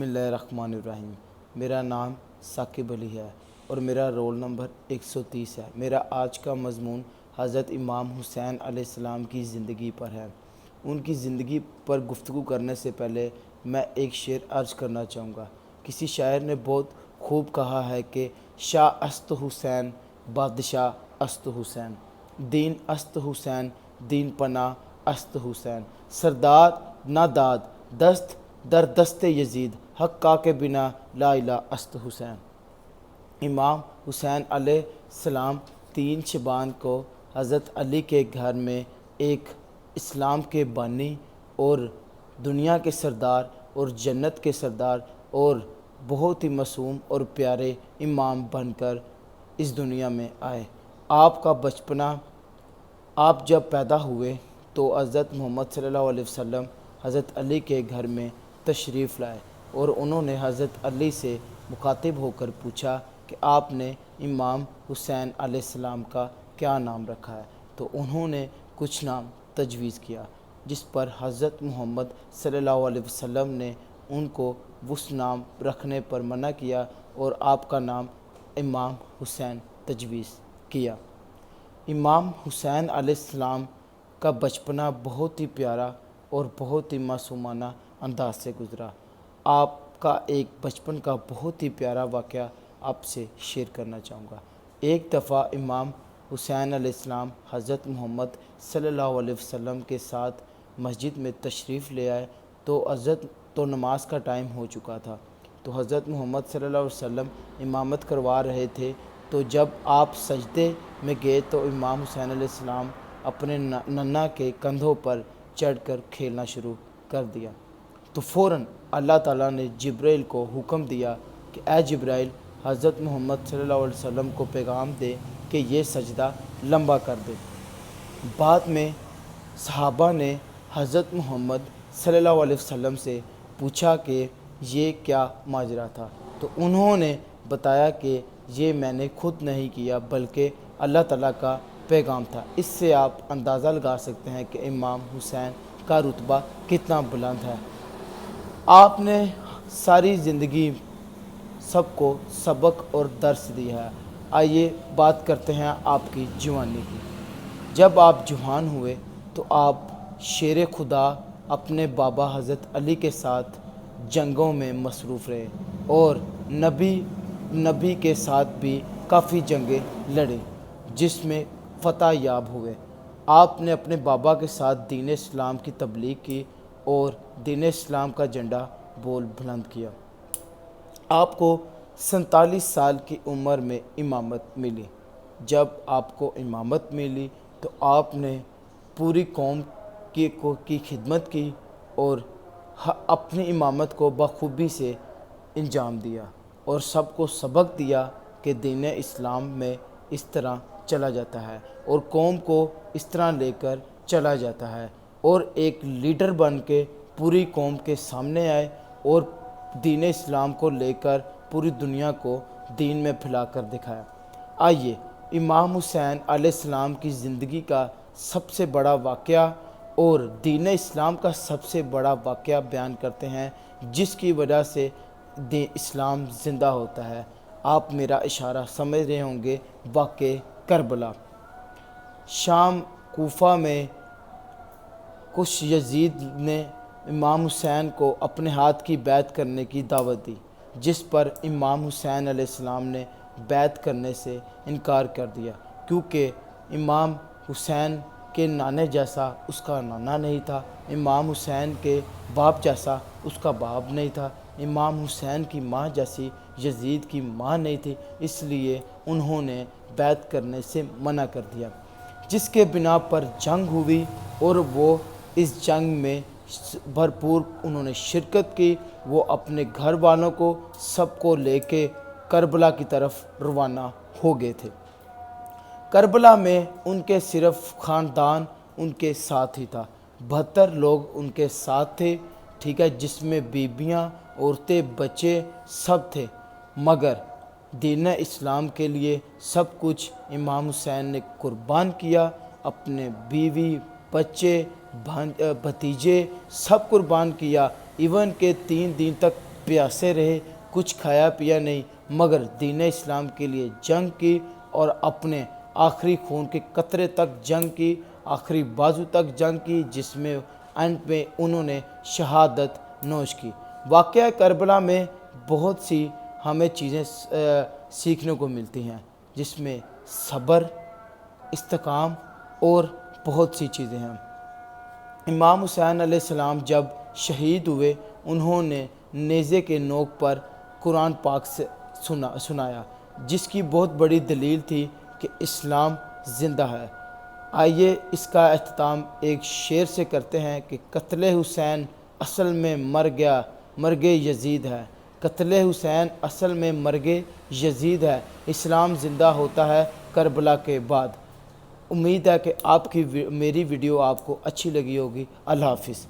बिस्मिल्लाहिर्रहमानिर्रहीम। मेरा नाम साकिब अली है और मेरा रोल नंबर 130 है। मेरा आज का मज़मून हज़रत इमाम हुसैन अलैहिस्सलाम की ज़िंदगी पर है। उनकी ज़िंदगी पर गुफ्तगू करने से पहले मैं एक शेर अर्ज़ करना चाहूँगा। किसी शायर ने बहुत खूब कहा है कि शाह अस्त हुसैन बादशाह अस्त हुसैन, दीन अस्त हुसैन दीन पना अस्त हुसैन, सरदार नादाद दस्त दर दस्ते यजीद हक्का के बिना ला इला अस्त हुसैन। इमाम हुसैन अलैहिस्सलाम 3 शबान को हज़रत अली के घर में एक इस्लाम के बानी और दुनिया के सरदार और जन्नत के सरदार और बहुत ही मासूम और प्यारे इमाम बनकर इस दुनिया में आए। आपका बचपना, आप जब पैदा हुए तो हज़रत मोहम्मद सल्लल्लाहु अलैहि वसल्लम हज़रत अली के घर में तशरीफ़ लाए और उन्होंने हज़रत अली से मुखातिब होकर पूछा कि आपने इमाम हुसैन अलैहिस्सलाम का क्या नाम रखा है। तो उन्होंने कुछ नाम तजवीज़ किया, जिस पर हज़रत मोहम्मद सल्लल्लाहु अलैहि वसल्लम ने उनको उस नाम रखने पर मना किया और आपका नाम इमाम हुसैन तजवीज़ किया। इमाम हुसैन अलैहिस्सलाम का बचपना बहुत ही प्यारा और बहुत ही मासूमाना अंदाज से गुज़रा। आपका एक बचपन का बहुत ही प्यारा वाक़या आपसे शेयर करना चाहूँगा। एक दफ़ा इमाम हुसैन अलैहिस्सलाम हज़रत मोहम्मद सल्लल्लाहु अलैहि वसल्लम के साथ मस्जिद में तशरीफ़ ले आए तो नमाज का टाइम हो चुका था। तो हज़रत मोहम्मद सल्लल्लाहु अलैहि वसल्लम इमामत करवा रहे थे। तो जब आप सजदे में गए तो इमाम हुसैन अलैहिस्सलाम अपने नन्ना के कंधों पर चढ़कर खेलना शुरू कर दिया। तो फ़ौरन अल्लाह ताला ने जिब्राइल को हुक्म दिया कि ए जिब्राइल, हज़रत मोहम्मद सल्लल्लाहु अलैहि वसल्लम को पैगाम दे कि ये सजदा लंबा कर दे। बाद में सहाबा ने हज़रत मोहम्मद सल्लल्लाहु अलैहि वसल्लम से पूछा कि ये क्या माजरा था। तो उन्होंने बताया कि ये मैंने खुद नहीं किया बल्कि अल्लाह ताला का पैगाम था। इससे आप अंदाज़ा लगा सकते हैं कि इमाम हुसैन का रुतबा कितना बुलंद है। आपने सारी ज़िंदगी सबको सबक और दर्स दिया है। आइए बात करते हैं आपकी जवानी की। जब आप जवान हुए तो आप शेर खुदा अपने बाबा हज़रत अली के साथ जंगों में मसरूफ़ रहे और नबी के साथ भी काफ़ी जंगें लड़े जिसमें फ़तह याब हुए। आपने अपने बाबा के साथ दीन इस्लाम की तबलीग की और दीन इस्लाम का झंडा बोल बुलंद किया। आपको 47 साल की उम्र में इमामत मिली। जब आपको इमामत मिली तो आपने पूरी कौम की खिदमत की और अपनी इमामत को बखूबी से अंजाम दिया और सबको सबक दिया कि दीन इस्लाम में इस तरह चला जाता है और कौम को इस तरह लेकर चला जाता है और एक लीडर बन के पूरी कौम के सामने आए और दीन इस्लाम को लेकर पूरी दुनिया को दीन में फैलाकर दिखाया। आइए इमाम हुसैन अलैहिस्सलाम की ज़िंदगी का सबसे बड़ा वाक़या और दीन इस्लाम का सबसे बड़ा वाक़या बयान करते हैं जिसकी वजह से दीन इस्लाम ज़िंदा होता है। आप मेरा इशारा समझ रहे होंगे, वाक़े करबला। शाम कूफा में कुछ यजीद ने इमाम हुसैन को अपने हाथ की बैत करने की दावत दी, जिस पर इमाम हुसैन अलैहिस्सलाम ने बैत करने से इनकार कर दिया क्योंकि इमाम हुसैन के नाने जैसा उसका नाना नहीं था, इमाम हुसैन के बाप जैसा उसका बाप नहीं था, इमाम हुसैन की माँ जैसी यजीद की माँ नहीं थी। इसलिए उन्होंने बैत करने से मना कर दिया, जिसके बिना पर जंग हुई और वो इस जंग में भरपूर उन्होंने शिरकत की। वो अपने घर वालों को सबको लेके करबला की तरफ रवाना हो गए थे। करबला में उनके सिर्फ ख़ानदान उनके साथ ही था, 72 लोग उनके साथ थे, ठीक है, जिसमें बीबियां, औरतें, बच्चे सब थे। मगर दीन इस्लाम के लिए सब कुछ इमाम हुसैन ने कुर्बान किया। अपने बीवी, बच्चे, भतीजे सब कुर्बान किया। इवन के 3 दिन तक پیاسے رہے، کچھ کھایا پیا نہیں، مگر دین اسلام کے لیے جنگ کی اور اپنے آخری خون کے قطرے تک جنگ کی، آخری بازو تک جنگ کی، جس میں اینڈ میں انہوں نے شہادت نوش کی۔ واقعہ کربلا میں بہت سی ہمیں چیزیں سیکھنے کو ملتی ہیں، جس میں صبر، استقام اور بہت سی چیزیں ہیں۔ امام حسین علیہ السلام جب شہید ہوئے، انہوں نے نیزے کے نوک پر قرآن پاک سے سنایا، جس کی بہت بڑی دلیل تھی کہ اسلام زندہ ہے۔ آئیے اس کا اختتام ایک شعر سے کرتے ہیں کہ قتل حسین اصل میں مرگ یزید ہے، قتل حسین اصل میں مرگ یزید ہے، اسلام زندہ ہوتا ہے کربلا کے بعد۔ امید ہے کہ میری ویڈیو آپ کو اچھی لگی ہوگی۔ اللہ حافظ۔